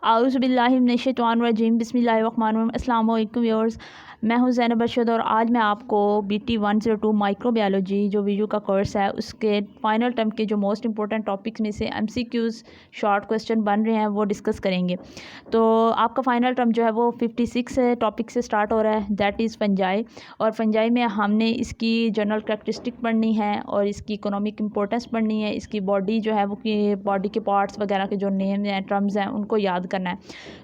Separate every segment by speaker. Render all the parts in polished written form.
Speaker 1: आउज़ुबिल्लाहिमिनश्शैतानिर्रजीम बिस्मिल्लाहिर्रहमानिर्रहीम। अस्सलाम वालेकुम व्यूअर्स, मैं हूं ज़ैनब अरशद और आज मैं आपको BT 102 माइक्रोबायोलॉजी जो वीडियो का कोर्स है उसके फ़ाइनल टर्म के जो मोस्ट इंपॉर्टेंट टॉपिक्स में से MCQs शॉर्ट क्वेश्चन बन रहे हैं वो डिस्कस करेंगे। तो आपका फ़ाइनल टर्म जो है वो 56 टॉपिक से स्टार्ट हो रहा है, दैट इज़ फंजाई। और फंजाई में हमने इसकी जनरल करैक्टरिस्टिक पढ़नी है और इसकी इकोनॉमिक इंपॉर्टेंस पढ़नी है। इसकी बॉडी जो है वो बॉडी के पार्ट्स वगैरह के जो नेम हैं, टर्म्स हैं, उनको याद करना है।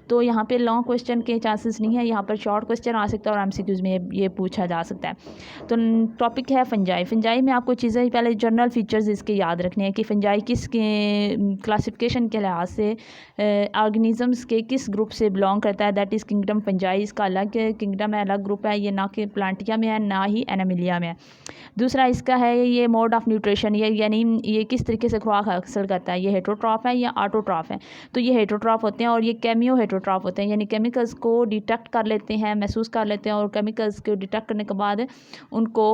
Speaker 1: तो यहाँ पे लॉन्ग क्वेश्चन के चांसेस नहीं है, यहाँ पर शॉर्ट क्वेश्चन आ सकता है और MCQs में ये पूछा जा सकता है। तो टॉपिक है फंजाई। फंजाई में आपको चीज़ें पहले जनरल फीचर्स इसके याद रखने हैं कि फंजाई किस क्लासिफिकेशन के लिहाज से ऑर्गेनिजम्स के किस ग्रुप से बिलोंग करता है, दैट इज़ किंगडम फंजाई। इसका अलग किंगडम है, अलग ग्रुप है, ये ना कि प्लांटिया में है ना ही एनामिलिया में है। दूसरा इसका है ये मोड ऑफ न्यूट्रिशन, ये यानी ये किस तरीके से खुराक हासिल करता है, ये हेटरोट्रॉफ है या ऑटोट्रॉफ है। तो ये हेटरोट्रॉफ होते हैं और ये केमियो हेटरोट्रॉफ होते हैं, यानी केमिकल्स को डिटेक्ट कर लेते हैं, महसूस कर लेते हैं और केमिकल्स को डिटेक्ट करने के बाद उनको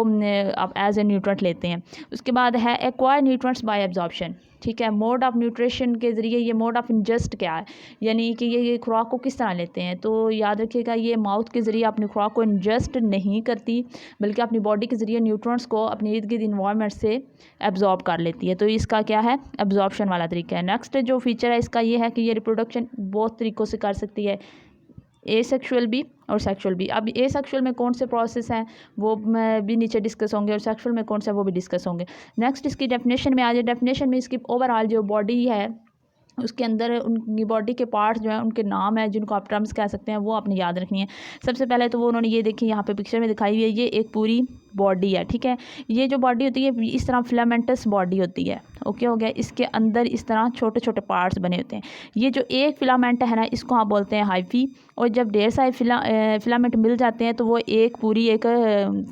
Speaker 1: आप एज ए न्यूट्रेंट लेते हैं। उसके बाद है एक्वायर न्यूट्रेंट्स बाय एब्जॉर्प्शन। ठीक है, मोड ऑफ न्यूट्रिशन के ज़रिए ये मोड ऑफ इंजेस्ट क्या है, यानी कि ये खुराक को किस तरह लेते हैं। तो याद रखिएगा ये माउथ के ज़रिए अपनी खुराक को इंजेस्ट नहीं करती, बल्कि अपनी बॉडी के ज़रिए न्यूट्रिएंट्स को अपने इर्द गिर्द इन्वायरमेंट से एब्जॉर्ब कर लेती है। तो इसका क्या है, एब्जॉर्प्शन वाला तरीका है। नेक्स्ट जो फीचर है इसका ये है कि ये रिप्रोडक्शन बहुत तरीक़ों से कर सकती है, एसेक्सुअल भी और सेक्सुअल भी। अब एसेक्सुअल में कौन से प्रोसेस हैं वो भी नीचे डिस्कस होंगे और सेक्सुअल में कौन से वो भी डिस्कस होंगे। नेक्स्ट इसकी डेफिनेशन में आ जाए। डेफिनेशन में इसकी ओवरऑल जो बॉडी है उसके अंदर उनकी बॉडी के पार्ट्स जो हैं उनके नाम है जिनको आप टर्म्स कह सकते हैं, वो आपने याद रखनी है। सबसे पहले तो वो उन्होंने ये देखी यहाँ पे पिक्चर में दिखाई हुई है, ये एक पूरी बॉडी है। ठीक है, ये जो बॉडी होती है इस तरह फिलामेंटस बॉडी होती है। ओके हो गया, इसके अंदर इस तरह छोटे छोटे पार्ट्स बने होते हैं। ये जो एक फिलामेंट है ना, इसको आप बोलते हैं हाइफी। और जब ढेर सारे फिलामेंट मिल जाते हैं तो वो एक पूरी एक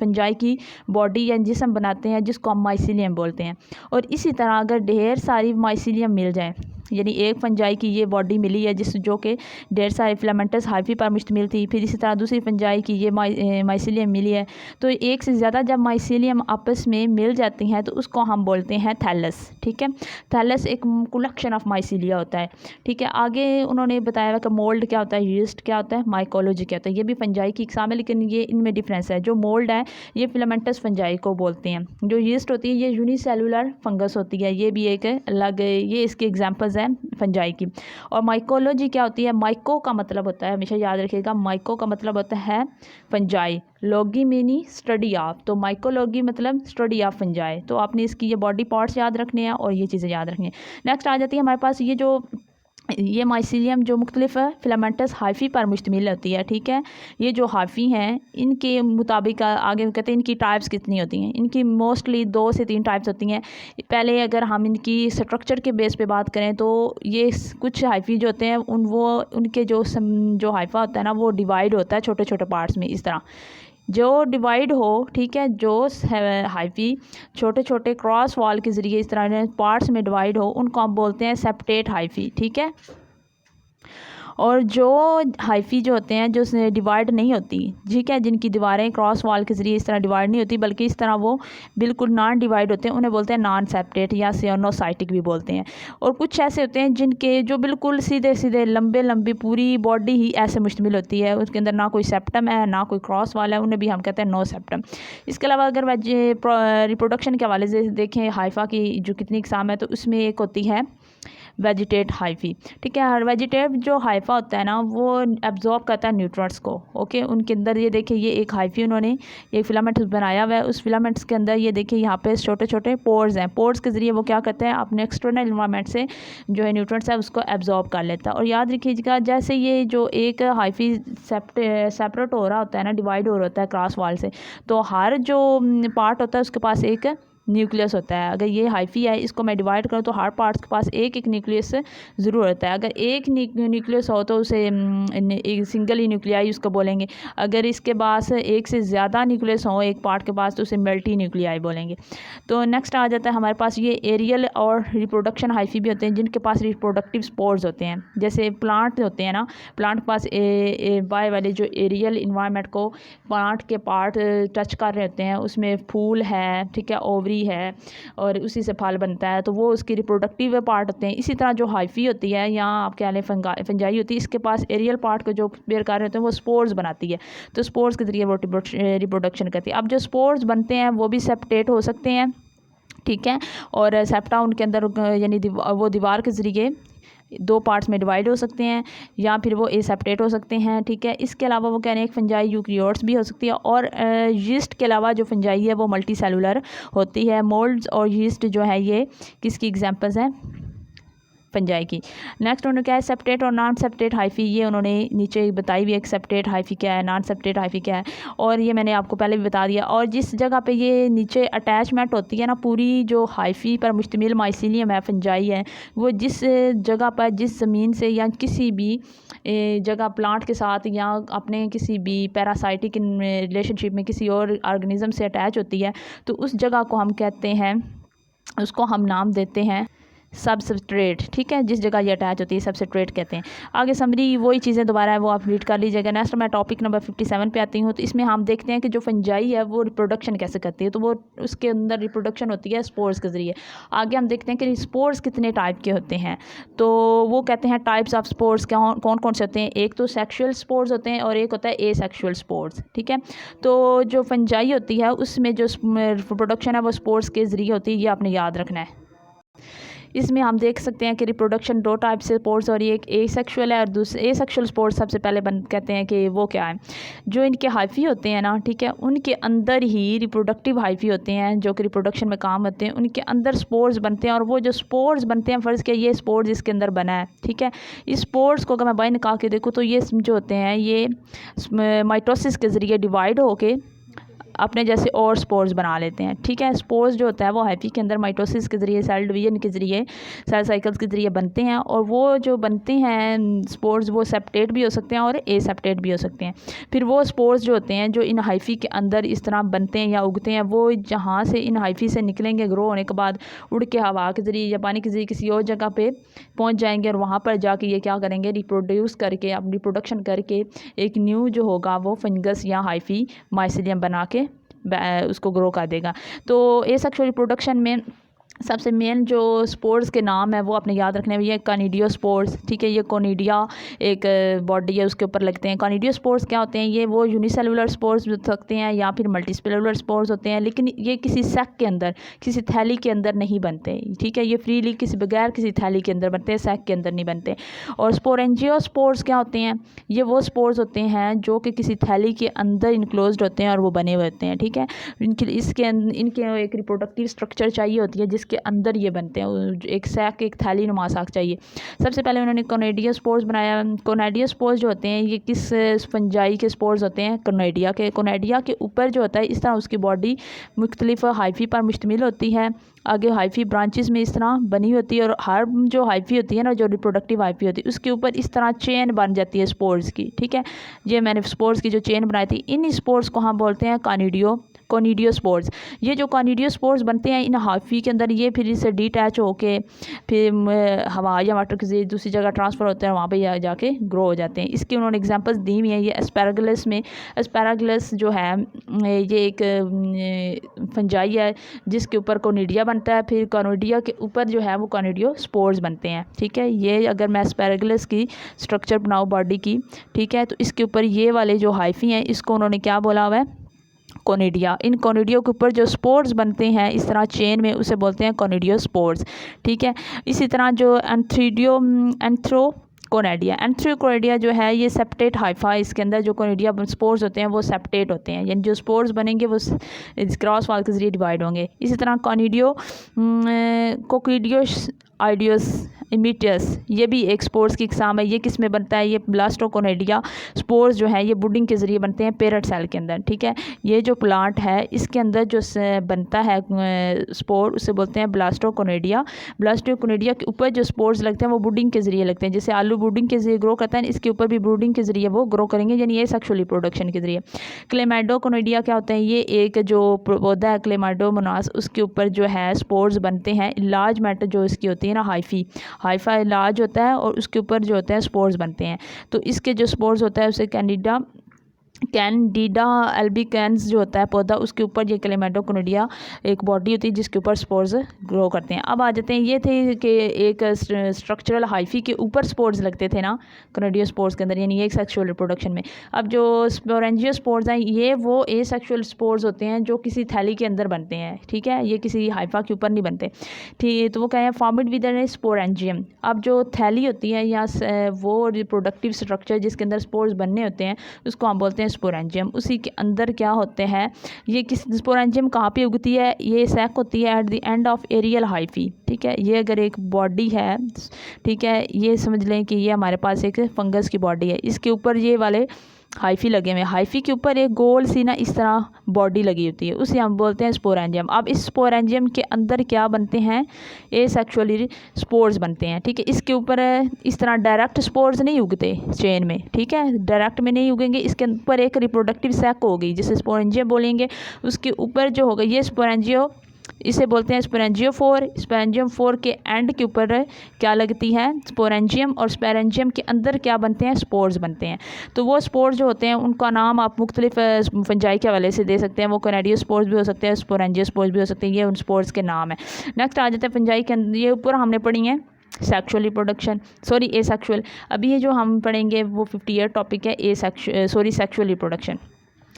Speaker 1: फंजाई की बॉडी या जिस्म बनाते हैं, जिसको हम माइसीलियम बोलते हैं। और इसी तरह अगर ढेर सारी माइसीलियम मिल जाए, यानी एक फंजाई की ये बॉडी मिली है जो कि ढेर सारे फिलामेंटस हाइफी पर मुश्तमिल थी, फिर इसी तरह दूसरी फंजाई की ये माइसीलियम मिली है। तो एक से ज़्यादा जब माइसीलियम आपस में मिल जाती हैं तो उसको हम बोलते हैं थैलस। ठीक है, थैलस एक कलेक्शन ऑफ माइसीलिया होता है। ठीक है, आगे उन्होंने बताया हुआ कि मोल्ड क्या होता है, यीस्ट क्या होता है, माइकोलॉजी क्या होता है। ये भी फंजाई की इकसाम है, लेकिन ये इनमें डिफरेंस है। जो मोल्ड है ये फिलामेंटस फंजाई को बोलते हैं, जो यीस्ट होती है ये यूनिसेलुलर फंगस होती है, ये भी एक अलग, ये इसके एग्जाम्पल्स हैं फंजाई की। और माइकोलॉजी क्या होती है, माइको का मतलब होता है, हमेशा याद रखिएगा, माइको का मतलब होता है फंजाई, लॉगी मीनी स्टडी ऑफ। तो माइकोलॉजी मतलब स्टडी ऑफ फंजाई। तो आपने इसकी ये बॉडी पार्ट्स याद रखने हैं और ये चीज़ें याद रखनी है। नेक्स्ट आ जाती है हमारे पास ये माइसीलियम जो मुख्तलिफ फिलामेंटस हाइफी पर मुश्तमिल होती है। ठीक है, ये जो हाइफी हैं इनके मुताबिक आगे कहते हैं इनकी टाइप्स कितनी होती हैं। इनकी मोस्टली 2 से 3 टाइप्स होती हैं। पहले अगर हम इनकी स्ट्रक्चर के बेस पे बात करें तो ये कुछ हाइफी जो होते हैं उनके जो हाइफा होता है ना वो डिवाइड होता है छोटे छोटे पार्ट्स में, इस तरह जो डिवाइड हो। ठीक है, जो हाइफी छोटे छोटे क्रॉस वॉल के ज़रिए इस तरह पार्ट्स में डिवाइड हो उनको हम बोलते हैं सेप्टेट हाइफी। ठीक है, और जो हाइफी जो होते हैं जो डिवाइड नहीं होती, ठीक है, जिनकी दीवारें क्रॉस वॉल के ज़रिए इस तरह डिवाइड नहीं होती बल्कि इस तरह वो बिल्कुल नॉन डिवाइड होते हैं, उन्हें बोलते हैं नॉन सेप्टेट या सियोनोसाइटिक भी बोलते हैं। और कुछ ऐसे होते हैं जिनके जो बिल्कुल सीधे सीधे लंबी पूरी बॉडी ही ऐसे मुश्तमिल होती है, उसके अंदर ना कोई सेप्टम है ना कोई क्रॉस वॉल है, उन्हें भी हम कहते हैं नो सेप्टम। इसके अलावा अगर रिप्रोडक्शन के हवाले से देखें हाइफा की जो कितनी इकसाम है, तो उसमें एक होती है वेजिटेट हाइफी। ठीक है, हर वेजिटेट जो हाइफा होता है ना वो एब्जॉर्ब करता है न्यूट्रिएंट्स को। ओके, उनके अंदर ये देखिए ये एक हाइफी उन्होंने एक फिलामेंट बनाया हुआ है, उस फिलामेंट्स के अंदर ये देखिए यहाँ पे छोटे छोटे पोर्स हैं। पोर्स के ज़रिए वो क्या करते हैं, अपने एक्सटर्नल इन्वायरमेंट से जो है न्यूट्रिएंट्स है उसको एब्जॉर्ब कर लेता है। और याद रखिएगा जैसे ये जो एक हाइफी सेपरेट हो रहा होता है ना, डिवाइड हो रहा होता है क्रॉस वॉल से, तो हर जो पार्ट होता है उसके पास एक न्यूक्लियस होता है। अगर ये हाइफी है इसको मैं डिवाइड करूँ तो हर पार्ट्स के पास एक एक न्यूक्लियस ज़रूर होता है। अगर एक न्यूक्लियस हो तो उसे एक सिंगल ही न्यूक्लियाई उसको बोलेंगे। अगर इसके पास एक से ज़्यादा न्यूक्लियस हो एक पार्ट के पास तो उसे मल्टी न्यूक्लियाई बोलेंगे। तो नेक्स्ट आ जाता है हमारे पास ये एरियल और रिप्रोडक्शन हाइफी भी होते हैं जिनके पास रिप्रोडक्टिव स्पोर्स होते हैं। जैसे प्लांट होते हैं ना, प्लांट के पास बाय वाले जो एरियल इन्वायरमेंट को प्लांट के पार्ट टच कर रहे होते हैं, उसमें फूल है, ठीक है, ओवरी फ्री है और उसी से फल बनता है, तो वो उसकी रिप्रोडक्टिव पार्ट होते हैं। इसी तरह जो हाइफी होती है या आप कह लें फंजाई होती है, इसके पास एरियल पार्ट को जो बेयर कर रहे होते हैं वो स्पोर्स बनाती है, तो स्पोर्स के ज़रिए वो रिप्रोडक्शन करती है। अब जो स्पोर्स बनते हैं वो भी सेप्टेट हो सकते हैं, ठीक है, और सेप्टा उनके अंदर यानी वो दीवार के ज़रिए दो पार्ट्स में डिवाइड हो सकते हैं या फिर वो एसेप्टेट हो सकते हैं, ठीक है। इसके अलावा वो कह रहे हैं एक फंजाई यूकैरियोट्स भी हो सकती है, और यीस्ट के अलावा जो फंजाई है वो मल्टी सेलुलर होती है। मोल्ड्स और यीस्ट जो है ये किसकी एग्जांपल्स हैं, फंजाई की। नेक्स्ट उन्होंने क्या है, सेप्टेट और नॉन सेप्टेट हाइफी, ये उन्होंने नीचे बताई हुई है। सेप्टेट हाइफी क्या है, नॉन सेप्टेट हाइफी क्या है, और ये मैंने आपको पहले भी बता दिया। और जिस जगह पे ये नीचे अटैचमेंट होती है ना, पूरी जो हाइफी पर मुश्तमिल माइसीलियम है, फंजाई है, वो जिस जगह पर जिस ज़मीन से या किसी भी जगह प्लांट के साथ या अपने किसी भी पैरासाइटिक रिलेशनशिप में किसी और ऑर्गेनिज्म से अटैच होती है, तो उस जगह को हम कहते हैं, उसको हम नाम देते हैं सबस्ट्रेट, ठीक है। जिस जगह ये अटैच होती है सबस्ट्रेट कहते हैं। आगे समरी वही चीज़ें दोबारा है वो आप रीड कर लीजिएगा। नेक्स्ट मैं टॉपिक नंबर 57 पे आती हूँ। तो इसमें हम देखते हैं कि जो फंजाई है वो रिप्रोडक्शन कैसे करती है, तो वो उसके अंदर रिप्रोडक्शन होती है स्पोर्स के ज़रिए। आगे हम देखते हैं कि स्पोर्स कितने टाइप के होते हैं, तो वो कहते हैं टाइप्स ऑफ स्पोर्स कौन कौन से होते हैं। एक तो सेक्शुअल स्पोर्स होते हैं और एक होता है एसेक्सुअल स्पोर्स, ठीक है। तो जो फंजाई होती है उसमें जो रिप्रोडक्शन है वो स्पोर्स के ज़रिए होती है, ये आपने याद रखना है। इसमें हम देख सकते हैं कि रिप्रोडक्शन दो टाइप से स्पोर्स और एक एसेक्सुअल है और दूसरे एसेक्सुअल स्पोर्स सबसे पहले कहते हैं कि वो क्या है, जो इनके हाइफी होते हैं ना, ठीक है, उनके अंदर ही रिप्रोडक्टिव हाइफी होते हैं जो कि रिप्रोडक्शन में काम होते हैं, उनके अंदर स्पोर्स बनते हैं। और वो जो स्पोर्स बनते हैं, फ़र्ज़ किया ये स्पोर्स इसके अंदर बना है, ठीक है। इस स्पोर्स को अगर मैं बाहर निकाल के देखूँ तो ये जो होते हैं ये माइटोसिस के ज़रिए डिवाइड होके अपने जैसे और स्पोर्स बना लेते हैं, ठीक है। स्पोर्स जो होता है वो हाइफी के अंदर माइटोसिस के ज़रिए, सेल डिवीजन के ज़रिए, सेल साइकिल्स के ज़रिए बनते हैं, और वो जो बनते हैं स्पोर्स वो सेप्टेट भी हो सकते हैं और एसेप्टेट भी हो सकते हैं। फिर वो स्पोर्स जो होते हैं जो इन हाइफी के अंदर इस तरह बनते हैं या उगते हैं, वो जहाँ से इन हाइफी से निकलेंगे ग्रो होने के बाद उड़ के हवा के ज़रिए या पानी के ज़रिए किसी और जगह पर पहुँच जाएंगे, और वहाँ पर जाके ये क्या करेंगे, रिप्रोड्यूस करके अपनी रिप्रोडक्शन करके एक न्यू जो होगा वो फंगस या हाइफी माइसीलियम बना के उसको ग्रो कर देगा। तो एसेक्सुअल रिप्रोडक्शन में सबसे मेन जो स्पोर्स के नाम है वो आपने याद रखने हैं। ये कॉनिडियो स्पोर्स, ठीक है, ये कोनिडिया एक बॉडी है उसके ऊपर लगते हैं। कॉनिडियो स्पोर्स क्या होते हैं, ये वो यूनिसेलुलर स्पोर्स हो सकते हैं या फिर मल्टीसेलुलर स्पोर्स होते हैं, लेकिन ये किसी सैक के अंदर, किसी थैली के अंदर नहीं बनते, ठीक है। ये फ्रीली किसी बगैर किसी थैली के अंदर बनते हैं, सैक के अंदर नहीं बनते। और स्पोरेंजियो स्पोर्स क्या होते हैं, ये वो स्पोर्स होते हैं जो कि किसी थैली के अंदर इनक्लोज्ड होते हैं और वो बने हुए होते हैं, ठीक है। इनके एक रिप्रोडक्टिव स्ट्रक्चर चाहिए होती है जिसके अंदर ये बनते हैं, एक सैक, एक थैली नुमा साक चाहिए। सबसे पहले उन्होंने कोनेडिया स्पोर्स बनाया। कोनेडिया स्पोर्स जो होते हैं ये किस फंजाई के स्पोर्स होते हैं, कोनेडिया के। कोनेडिया के ऊपर जो होता है इस तरह उसकी बॉडी मुख्तलिफ हाइफी पर मुश्तमिल होती है, आगे हाइफी ब्रांचेस में इस तरह बनी होती है, और हर जो हाइफी होती है ना, जो रिप्रोडक्टिव हाइफी होती है उसके ऊपर इस तरह चेन बन जाती है स्पोर्स की, ठीक है। ये मैंने स्पोर्स की जो चेन बनाई थी, इन स्पोर्स को हम बोलते हैं कोनिडियो स्पोर्स। ये जो कोनिडियो स्पोर्स बनते हैं इन हाइफी के अंदर, ये फिर इससे डिटैच होके फिर हवा या वाटर के जरिए दूसरी जगह ट्रांसफ़र होते हैं, वहाँ पे जाके ग्रो हो जाते हैं। इसकी उन्होंने एग्जांपल्स दी हुई हैं। ये एस्पैरागस में, एस्पैरागस जो है ये एक फंजाई है जिसके ऊपर कोनिडिया बनता है, फिर कोनिडिया के ऊपर जो है वो कोनिडियो स्पोर्स बनते हैं, ठीक है। ये अगर मैं एस्पैरागस की स्ट्रक्चर बनाऊँ बॉडी की, ठीक है, तो इसके ऊपर ये वाले जो हाइफी हैं इसको उन्होंने क्या बोला हुआ है, कोनिडिया। इन कोनिडियो के ऊपर जो स्पोर्स बनते हैं इस तरह चेन में, उसे बोलते हैं कोनिडियो स्पोर्स, ठीक है। इसी तरह जो एंथ्रोकोनिडिया जो है ये सेप्टेट हाइफा, इसके अंदर जो कोनिडिया स्पोर्स होते हैं वो सेप्टेट होते हैं, यानी जो स्पोर्स बनेंगे वो क्रॉस वाल के जरिए डिवाइड होंगे। इसी तरह कोकिडियोस आइडियोस इमिटियस, ये भी एक स्पोर्स की इकसाम है। ये किस में बनता है, ये ब्लास्टोकोनिडिया स्पोर्स जो है ये बुडिंग के ज़रिए बनते हैं पेरेंट सेल के अंदर, ठीक है। ये जो प्लांट है इसके अंदर जो बनता है स्पोर उसे बोलते हैं ब्लास्टोकोनिडिया। ब्लास्टोकोनिडिया के ऊपर जो स्पोर्स लगते हैं वो बुडिंग के ज़रिए लगते हैं, जैसे आलू बुडिंग के ज़रिए ग्रो करता है, इसके ऊपर भी बुडिंग के ज़रिए वो ग्रो करेंगे, यानी ये सेक्सुअल रिप्रोडक्शन के ज़रिए। क्लेमाइडोकोनिडिया क्या होता है, ये एक जो पौधा है क्लेमाइडोमोनास, उसके ऊपर जो है स्पोर्स बनते हैं। इलाजमेंट जो इसकी होती है ना हाइफा इलाज होता है और उसके ऊपर जो होता है स्पोर्स बनते हैं, तो इसके जो स्पोर्स होता है उसे कैंडिडा कैंडिडा एल्बिकेंस जो होता है पौधा, उसके ऊपर ये क्लेमाइडोकोनिडिया एक बॉडी होती है जिसके ऊपर स्पोर्स ग्रो करते हैं। अब आ जाते हैं, ये थे कि एक स्ट्रक्चरल हाइफी के ऊपर स्पोर्स लगते थे ना कोनिडियो स्पोर्स के अंदर, यानी ये सेक्सुअल रिप्रोडक्शन में। अब जो स्पोरेंजियो स्पोर्स हैं ये वो एसेक्सुअल स्पोर्स होते हैं जो किसी थैली के अंदर बनते हैं, ठीक है, ये किसी हाइफा के ऊपर नहीं बनते, ठीक है। तो वो क्या है, फॉर्मेड विद एन स्पोरेंजियम। अब जो थैली होती है या वो रिप्रोडक्टिव स्ट्रक्चर जिसके अंदर स्पोर्स बनने होते हैं उसको हम बोलते हैं स्पोरेंजियम। उसी के अंदर क्या होते हैं, ये किस स्पोरेंजियम कहाँ पे उगती है, ये सैक होती है at the end of aerial hyphae, ठीक है। ये अगर एक बॉडी है, ठीक है, ये समझ लें कि ये हमारे पास एक फंगस की बॉडी है, इसके ऊपर ये वाले हाइफी लगे हुए हैं, हाइफी के ऊपर एक गोल सी ना इस तरह बॉडी लगी होती है, उसे हम बोलते हैं स्पोरेंजियम। अब इस स्पोरेंजियम के अंदर क्या बनते हैं, एसेक्सुअली स्पोर्स बनते हैं, ठीक है। इसके ऊपर इस तरह डायरेक्ट स्पोर्स नहीं उगते चेन में, ठीक है, डायरेक्ट में नहीं उगेंगे, इसके ऊपर एक रिप्रोडक्टिव सैक होगी जिसे स्पोरेंजियम बोलेंगे, उसके ऊपर जो होगा ये स्पोरेंजियो, इसे बोलते हैं स्पोरेंजियोफोर। स्पोरेंजियम के एंड के ऊपर क्या लगती है, स्पोरेंजियम, और स्पोरेंजियम के अंदर क्या बनते हैं, स्पोर्स बनते हैं। तो वो स्पोर्स जो होते हैं उनका नाम आप मुख्तलिफ फंजाई के हवाले से दे सकते हैं, वो कोनिडियो स्पोर्स भी हो सकते हैं, स्पोरेंजियो स्पोर्स भी हो सकते हैं, ये उन स्पोर्स के नाम है। नेक्स्ट आ जाते हैं फंजाई के अंदर, ये ऊपर हमने पढ़ी है सेक्सुअल रिप्रोडक्शन, सॉरी एसेक्सुअल। अभी ये जो हम पढ़ेंगे वो 58 टॉपिक है सेक्सुअल रिप्रोडक्शन।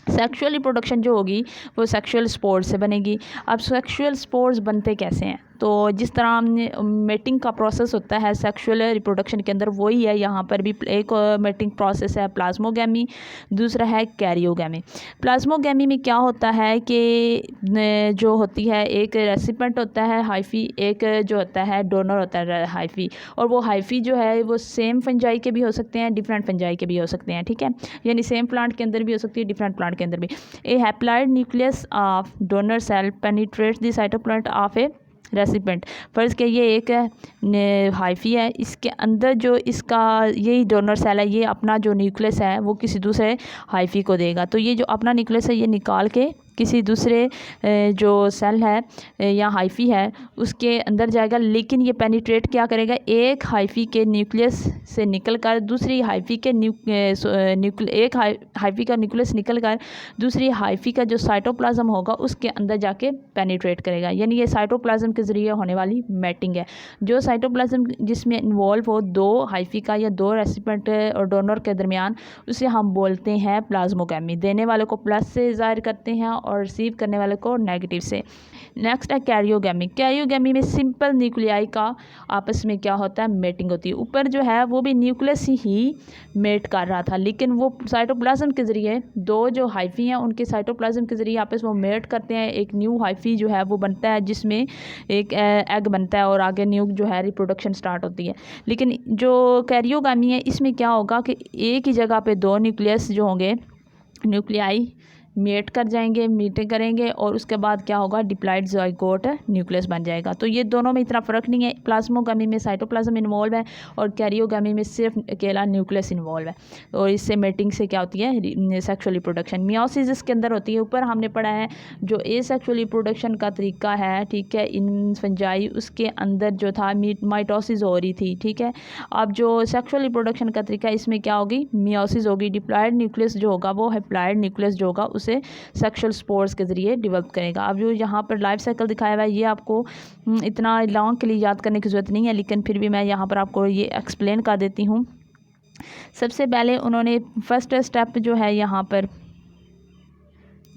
Speaker 1: सेक्सुअल रिप्रोडक्शन जो होगी वो सेक्सुअल स्पोर्स से बनेगी। अब सेक्सुअल स्पोर्स बनते कैसे हैं, तो जिस तरह हमने मेटिंग का प्रोसेस होता है सेक्सुअल रिप्रोडक्शन के अंदर, वही है यहाँ पर भी। एक मेटिंग प्रोसेस है प्लाज्मोगैमी, दूसरा है कैरियोगैमी। प्लाज्मोगैमी में क्या होता है कि जो होती है एक रेसिपेंट होता है हाइफी, एक जो होता है डोनर होता है हाइफी, और वो हाइफी जो है वो सेम फंजाई के भी हो सकते हैं, डिफरेंट फंजाई के भी हो सकते हैं, ठीक है, यानी सेम प्लांट के अंदर भी हो सकती है, डिफरेंट प्लांट के अंदर भी। A haploid nucleus of donor cell penetrates the cytoplasm of a recipient. फर्ज के ये एक हाइफी है, इसके अंदर जो इसका यही डोनर सेल है, ये अपना जो न्यूक्लियस है वो किसी दूसरे हाइफी को देगा। तो ये जो अपना न्यूक्लियस है ये निकाल के किसी दूसरे जो सेल है या हाइफी है उसके अंदर जाएगा, लेकिन ये पेनिट्रेट क्या करेगा, एक हाइफी के न्यूक्लियस से निकल कर दूसरी हाइफी के एक हाइफी का न्यूक्लियस निकल कर दूसरी हाइफी का जो साइटोप्लाज्म होगा उसके अंदर जाके पेनिट्रेट करेगा। यानी ये साइटोप्लाज्म के ज़रिए होने वाली मैटिंग है। जो साइटोप्लाज्म जिसमें इन्वॉल्व हो दो हाइफी का या दो रेसिपेंट और डोनर के दरमियान, उसे हम बोलते हैं प्लाज्मोगैमी। देने वाले को प्लस से ज़ाहिर करते हैं और रिसीव करने वाले को नेगेटिव से। नेक्स्ट है कैरियोगैमी। कैरियोगैमी में सिंपल न्यूक्लियाई का आपस में क्या होता है, मेटिंग होती है। ऊपर जो है वो भी न्यूक्लियस ही मेट कर रहा था, लेकिन वो साइटोप्लाज्म के ज़रिए दो जो हाइफी हैं उनके साइटोप्लाज्म के ज़रिए आपस में मेट करते हैं, एक न्यू हाइफी जो है वो बनता है जिसमें एक एग बनता है और आगे न्यू जो है रिप्रोडक्शन स्टार्ट होती है। लेकिन जो कैरियोगैमी है इसमें क्या होगा कि एक ही जगह पे दो न्यूक्लियस जो होंगे, न्यूक्लियाई मेट कर जाएंगे, मीटिंग करेंगे, और उसके बाद क्या होगा, डिप्लॉइड ज़ाइगोट न्यूक्लियस बन जाएगा। तो ये दोनों में इतना फ़र्क नहीं है, प्लाज्मोगैमी में साइटोप्लाज्म इन्वॉल्व है और कैरियोगैमी में सिर्फ अकेला न्यूक्लियस इन्वॉल्व है, और इससे मेटिंग से क्या होती है, सेक्सुअल रिप्रोडक्शन। मियोसिस इसके अंदर होती है। ऊपर हमने पढ़ा है जो एसेक्सुअल रिप्रोडक्शन का तरीका है, ठीक है, इन फंजाई, उसके अंदर जो था माइटोसिस हो रही थी, ठीक है। अब जो सेक्सुअल रिप्रोडक्शन का तरीका इसमें क्या होगी, मियोसिस होगी। डिप्लॉइड न्यूक्लियस जो होगा वो हैप्लॉइड न्यूक्लियस जो होगा उसे सेक्सुअल स्पोर्स के ज़रिए डेवलप करेगा। अब जो यहाँ पर लाइफ साइकिल दिखाया हुआ है ये आपको इतना लॉन्ग के लिए याद करने की ज़रूरत नहीं है, लेकिन फिर भी मैं यहाँ पर आपको ये एक्सप्लेन कर देती हूँ। सबसे पहले उन्होंने फर्स्ट स्टेप जो है यहाँ पर,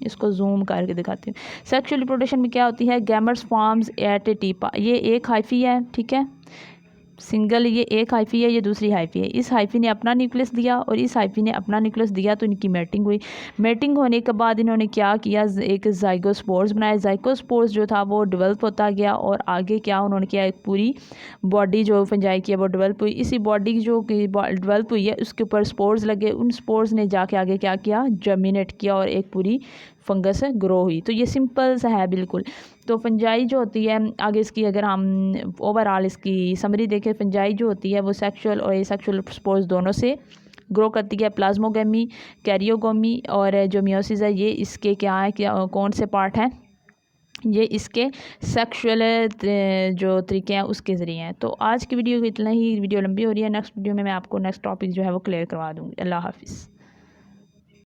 Speaker 1: इसको जूम करके दिखाती हूँ। सेक्सुअल रिप्रोडक्शन में क्या होती है, गैमेट्स फॉर्म्स एट ए टिप। ये एक हाइफी है, ठीक है, सिंगल, ये एक हाइफी है, ये दूसरी हाइफी है। इस हाइफी ने अपना न्यूक्लियस दिया और इस हाइफी ने अपना न्यूक्लियस दिया, तो इनकी मैटिंग हुई। मैटिंग होने के बाद इन्होंने क्या किया, एक जाइगोस्पोर्स बनाए। जाइगोस्पोर्स जो था वो डेवलप होता गया और आगे क्या उन्होंने किया, एक पूरी बॉडी जो फंजाई की है वो डेवलप हुई। इसी बॉडी जो डेवलप हुई है उसके ऊपर स्पोर्स लगे, उन स्पोर्स ने जाके आगे क्या किया, जर्मिनेट किया और एक पूरी फंगस ग्रो हुई। तो ये सिंपल सा है बिल्कुल। तो फंजाई जो होती है, आगे इसकी अगर हम ओवरऑल इसकी समरी देखें, फंजाई जो होती है वो सेक्सुअल और एसेक्सुअल स्पोर्स दोनों से ग्रो करती है। प्लाज्मोगैमी, कैरियोगैमी और जो मियोसिस है ये इसके क्या है, क्या कौन से पार्ट हैं, ये इसके सेक्सुअल जो तरीके हैं उसके ज़रिए हैं। तो आज की वीडियो इतना ही, वीडियो लंबी हो रही है, नेक्स्ट वीडियो में मैं आपको नेक्स्ट टॉपिक जो है वो क्लियर करवा दूँगी। अल्लाह हाफिज़।